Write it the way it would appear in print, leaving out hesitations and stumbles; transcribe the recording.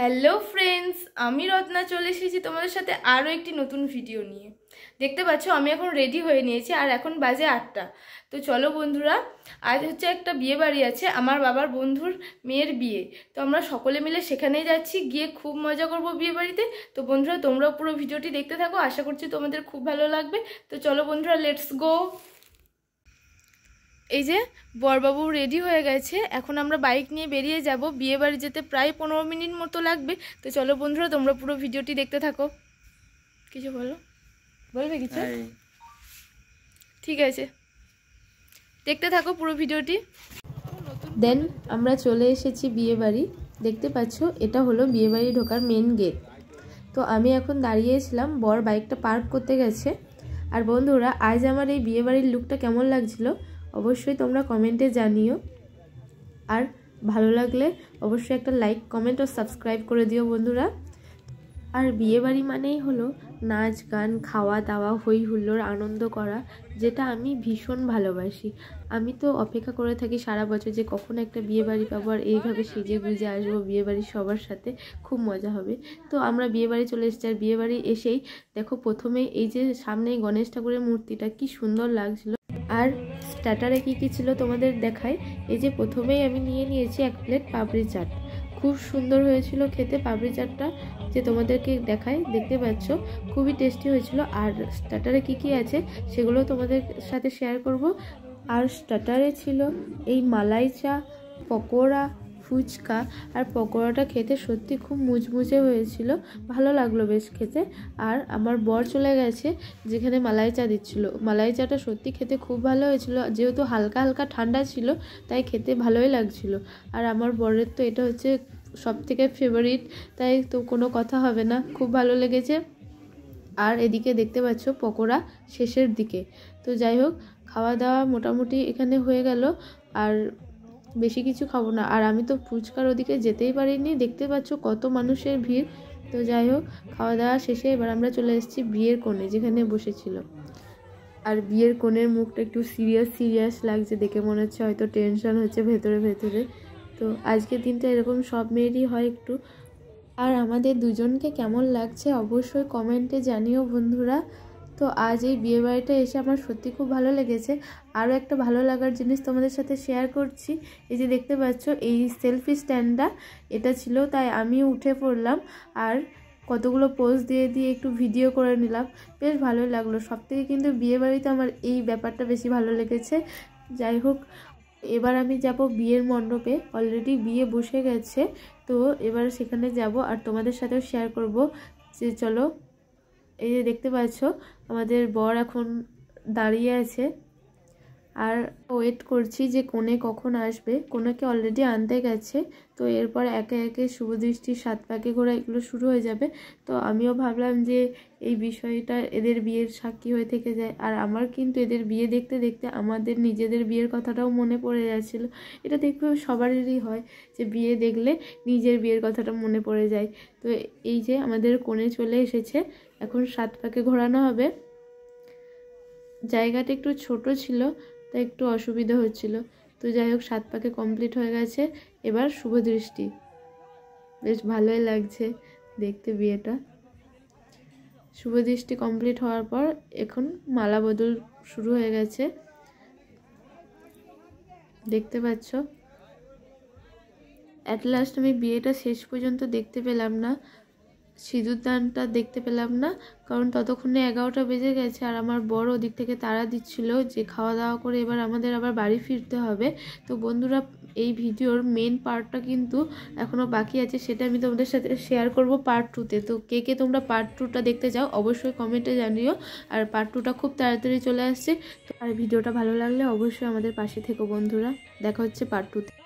Hello friends, আমি রত্না চলে এসেছি তোমাদের সাথে আরও একটি নতুন ভিডিও নিয়ে। দেখতে পাচ্ছ আমি এখন রেডি হয়ে নিয়েছি আর এখন বাজে 8টা। তো চলো বন্ধুরা, আজ হচ্ছে একটা বিয়ে বাড়ি আছে, আমার বাবার বন্ধুর মেয়ের বিয়ে। তো আমরা সকলে মিলে সেখানেই যাচ্ছি, গিয়ে খুব মজা করব বিয়ে বাড়িতে। তো বন্ধুরা তোমরাও পুরো ভিডিওটি দেখতে থাকো, আশা করছি তোমাদের খুব ভালো লাগবে। তো চলো বন্ধুরা, লেটস গো। এই যে বরবাবু রেডি হয়ে গেছে, এখন আমরা বাইক নিয়ে বেরিয়ে যাব। বিয়ে বাড়ি যেতে প্রায় 15 মিনিট মতো লাগবে। তো চলো বন্ধুরা, তোমরা পুরো ভিডিওটি দেখতে থাকো। কিছু বলবে কিছু? ঠিক আছে, দেখতে থাকো পুরো ভিডিওটি। দেন আমরা চলে এসেছি বিয়ে বাড়ি। দেখতে পাচ্ছ এটা হলো বিয়ে বাড়ি ঢোকার মেন গেট। তো আমি এখন দাঁড়িয়েছিলাম, বর বাইকটা পার্ক করতে গেছে। আর বন্ধুরা, আজ আমার এই বিয়ে বাড়ির লুকটা কেমন লাগছিল অবশ্যই তোমরা কমেন্টে জানিও। আর ভালো লাগলে অবশ্যই একটা লাইক, কমেন্ট ও সাবস্ক্রাইব করে দিও বন্ধুরা। আর বিয়েবাড়ি মানেই হলো নাচ গান, খাওয়া দাওয়া, হই হুল্লোড়, আনন্দ করা, যেটা আমি ভীষণ ভালোবাসি। আমি তো অপেক্ষা করে থাকি সারা বছর যে কখন একটা বিয়েবাড়ি পাবো আর এইভাবে সেজে গুজে আসবো বিয়েবাড়ির সবার সাথে, খুব মজা হবে। তো আমরা বিয়েবাড়ি চলে এসেছি। আর বিয়েবাড়ি এসেই দেখো প্রথমেই এই যে সামনে গণেশ ঠাকুরের মূর্তিটা কি সুন্দর লাগছিল। আর স্টার্টারে কী কী ছিল তোমাদের দেখায়। এই যে প্রথমেই আমি নিয়ে নিয়েছি 1 প্লেট পাপড়ি চাট, খুব সুন্দর হয়েছিল খেতে পাপড়ি চাটটা, যে তোমাদেরকে দেখায়। দেখতে পাচ্ছ খুবই টেস্টি হয়েছিল। আর স্টার্টারে কী কী আছে সেগুলো তোমাদের সাথে শেয়ার করব। আর স্টার্টারে ছিল এই মালাই চা, পকোড়া, ফুচকা। আর পকোড়াটা খেতে সত্যি খুব মুচমুচে হয়েছিল, ভালো লাগলো বেশ খেতে। আর আমার বর চলে গেছে যেখানে মালাই চা দিচ্ছিল। মালাই চাটা সত্যি খেতে খুব ভালো হয়েছিল, যেহেতু হালকা হালকা ঠান্ডা ছিল তাই খেতে ভালোই লাগছিল। আর আমার বরের তো এটা হচ্ছে সবথেকে ফেভারিট, তাই তো কোনো কথা হবে না, খুব ভালো লেগেছে। আর এদিকে দেখতে পাচ্ছ পকোড়া শেষের দিকে। তো যাই হোক, খাওয়া দাওয়া মোটামুটি এখানে হয়ে গেল, আর বেশি কিছু খাবো না। আর আমি তো ফুচকার ওদিকে যেতেই পারিনি, দেখতে পাচ্ছ কত মানুষের ভিড়। তো যাই হোক, খাওয়া দাওয়া শেষে এবার আমরা চলে এসেছি বিয়ের কোণে যেখানে বসেছিল। আর বিয়ের কোণের মুখটা একটু সিরিয়াস লাগছে দেখে, মনে হচ্ছে হয়তো টেনশন হচ্ছে ভেতরে ভেতরে। তো আজকের দিনটা এরকম সব মেয়েরই হয় একটু। আর আমাদের দুজনকে কেমন লাগছে অবশ্যই কমেন্টে জানিও বন্ধুরা। তো আজ এই বিয়েবাড়িটা এসে আমার সত্যি খুব ভালো লেগেছে। আরও একটা ভালো লাগার জিনিস তোমাদের সাথে শেয়ার করছি। এই যে দেখতে পাচ্ছ এই সেলফি স্ট্যান্ডটা এটা ছিল, তাই আমিও উঠে পড়লাম আর কতগুলো পোজ দিয়ে একটু ভিডিও করে নিলাম, বেশ ভালোই লাগলো। সবথেকে কিন্তু বিয়েবাড়িতে আমার এই ব্যাপারটা বেশি ভালো লেগেছে। যাই হোক, এবার আমি যাব বিয়ের মণ্ডপে। অলরেডি বিয়ে বসে গেছে, তো এবার সেখানে যাব আর তোমাদের সাথেও শেয়ার করব। যে চলো, এই যে দেখতে পাচ্ছ আমাদের বর এখন দাঁড়িয়ে আছে আর ওয়েট করছি যে কনে কখন আসবে। কনেকে অলরেডি আনতে গেছে, তো এরপর একে একে শুভদৃষ্টি, 7 পাকে ঘোরা এগুলো শুরু হয়ে যাবে। তো আমিও ভাবলাম যে এই বিষয়টা এদের বিয়ের সাক্ষী হয়ে থেকে যায়। আর আমার কিন্তু এদের বিয়ে দেখতে দেখতে আমাদের নিজেদের বিয়ের কথাটাও মনে পড়ে যাচ্ছিলো। এটা দেখবে সবারই হয় যে বিয়ে দেখলে নিজের বিয়ের কথাটা মনে পড়ে যায়। তো এই যে আমাদের কনে চলে এসেছে, এখন 7 পাকে ঘোরানো হবে। জায়গাটা একটু ছোট ছিল তাই একটু অসুবিধা হচ্ছিল। তো যাই হোক, 7 পাকে কমপ্লিট হয়ে গেছে। এবার শুভদৃষ্টি, বেশ ভালোই লাগছে দেখতে বিয়েটা। শুভদৃষ্টি কমপ্লিট হওয়ার পর এখন মালা বদল শুরু হয়ে গেছে, দেখতে পাচ্ছ। অ্যাট লাস্ট আমি বিয়েটা শেষ পর্যন্ত দেখতে পেলাম না, সিঁদুরদানটা দেখতে পেলাম না, কারণ ততক্ষণে 11টা বেজে গেছে। আর আমার বড় ওদিক থেকে তাড়া দিচ্ছিল যে খাওয়া দাওয়া করে এবার আমাদের আবার বাড়ি ফিরতে হবে। তো বন্ধুরা, এই ভিডিওর মেন পার্টটা কিন্তু এখনও বাকি আছে, সেটা আমি তোমাদের সাথে শেয়ার করব পার্ট 2তে। তো কে কে তোমরা পার্ট 2টা দেখতে চাও অবশ্যই কমেন্টে জানিও। আর পার্ট 2টা খুব তাড়াতাড়ি চলে আসছে। তো আর ভিডিওটা ভালো লাগলে অবশ্যই আমাদের পাশে থেকো বন্ধুরা। দেখা হচ্ছে পার্ট 2তে।